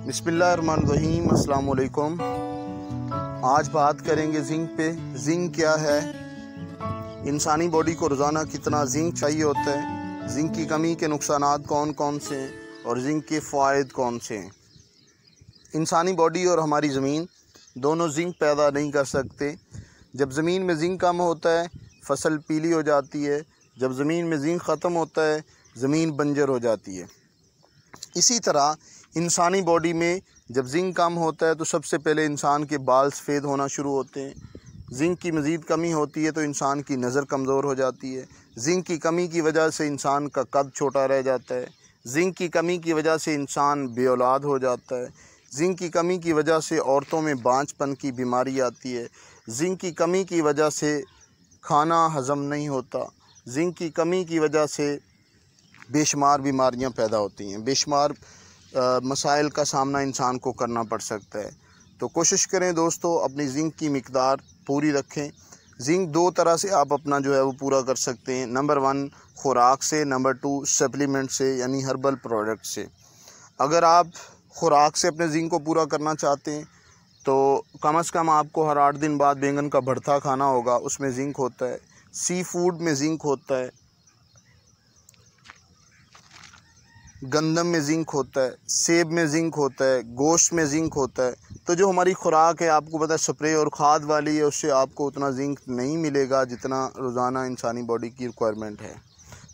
बिस्मिल्लाहिर्रहमानिर्रहीम, अस्सलाम वालेकुम। आज बात करेंगे जिंक पे। जिंक क्या है, इंसानी बॉडी को रोज़ाना कितना जिंक चाहिए होता है, जिंक की कमी के नुकसानात कौन कौन से हैं और जिंक के फ़ायदे कौन से हैं। इंसानी बॉडी और हमारी ज़मीन दोनों जिंक पैदा नहीं कर सकते। जब ज़मीन में जिंक कम होता है फसल पीली हो जाती है, जब ज़मीन में जिंक ख़त्म होता है ज़मीन बंजर हो जाती है। इसी तरह इंसानी बॉडी में जब जिंक कम होता है तो सबसे पहले इंसान के बाल सफ़ेद होना शुरू होते हैं। जिंक की मज़ीद कमी होती है तो इंसान की नज़र कमज़ोर हो जाती है। जिंक की कमी की वजह से इंसान का कद छोटा रह जाता है। जिंक की कमी की वजह से इंसान बेऔलाद हो जाता है। जिंक की कमी की वजह से औरतों में बांझपन की बीमारी आती है। जिंक की कमी की वजह से खाना हज़म नहीं होता। जिंक की कमी की वजह से बेशुमार बीमारियां पैदा होती हैं, बेशुमार मसाइल का सामना इंसान को करना पड़ सकता है। तो कोशिश करें दोस्तों अपनी जिंक की मिकदार पूरी रखें। जिंक दो तरह से आप अपना जो है वो पूरा कर सकते हैं। नंबर 1 खुराक से, नंबर 2 सप्लीमेंट से यानी हर्बल प्रोडक्ट से। अगर आप खुराक से अपने जिंक को पूरा करना चाहते हैं तो कम से कम आपको हर 8 दिन बाद बैंगन का भरता खाना होगा, उसमें जिंक होता है। सी फूड में जिंक होता है, गंदम में जिंक होता है, सेब में जिंक होता है, गोश्त में जिंक होता है। तो जो हमारी खुराक है आपको पता है स्प्रे और खाद वाली है, उससे आपको उतना जिंक नहीं मिलेगा जितना रोज़ाना इंसानी बॉडी की रिक्वायरमेंट है।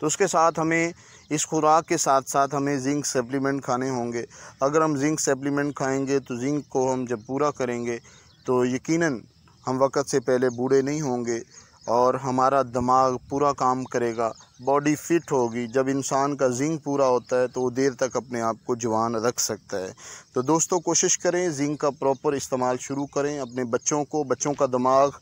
तो उसके साथ हमें इस खुराक के साथ साथ हमें जिंक सप्लीमेंट खाने होंगे। अगर हम जिंक सप्लीमेंट खाएंगे तो जिंक को हम जब पूरा करेंगे तो यकीनन हम वक्त से पहले बूढ़े नहीं होंगे और हमारा दिमाग पूरा काम करेगा, बॉडी फिट होगी। जब इंसान का जिंक पूरा होता है तो वो देर तक अपने आप को जवान रख सकता है। तो दोस्तों कोशिश करें जिंक का प्रॉपर इस्तेमाल शुरू करें। अपने बच्चों का दिमाग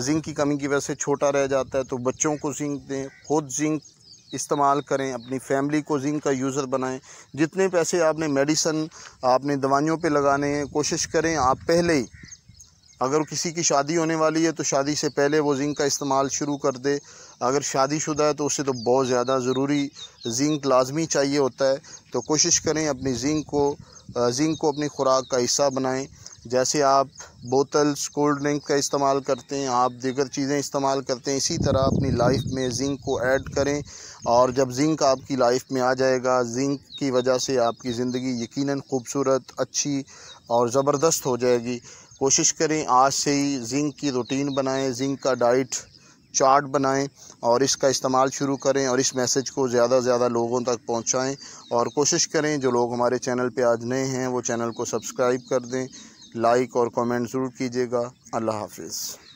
जिंक की कमी की वजह से छोटा रह जाता है, तो बच्चों को जिंक दें, खुद जिंक इस्तेमाल करें, अपनी फैमिली को जिंक का यूज़र बनाएं। जितने पैसे आपने मेडिसन आपने दवाइयों पे लगाने हैं कोशिश करें आप पहले ही, अगर किसी की शादी होने वाली है तो शादी से पहले वो जिंक का इस्तेमाल शुरू कर दे। अगर शादीशुदा है तो उससे तो बहुत ज़्यादा ज़रूरी जिंक लाजमी चाहिए होता है। तो कोशिश करें अपनी जिंक को अपनी खुराक का हिस्सा बनाएं। जैसे आप बोतल्स कोल्ड ड्रिंक का इस्तेमाल करते हैं, आप दीगर चीज़ें इस्तेमाल करते हैं, इसी तरह अपनी लाइफ में जिंक को ऐड करें। और जब जिंक आपकी लाइफ में आ जाएगा, जिंक की वजह से आपकी ज़िंदगी यकीनन खूबसूरत, अच्छी और ज़बरदस्त हो जाएगी। कोशिश करें आज से ही जिंक की रूटीन बनाएं, जिंक का डाइट चार्ट बनाएं और इसका इस्तेमाल शुरू करें और इस मैसेज को ज़्यादा से ज़्यादा लोगों तक पहुंचाएं। और कोशिश करें जो लोग हमारे चैनल पे आज नए हैं वो चैनल को सब्सक्राइब कर दें, लाइक और कमेंट ज़रूर कीजिएगा। अल्लाह हाफिज़।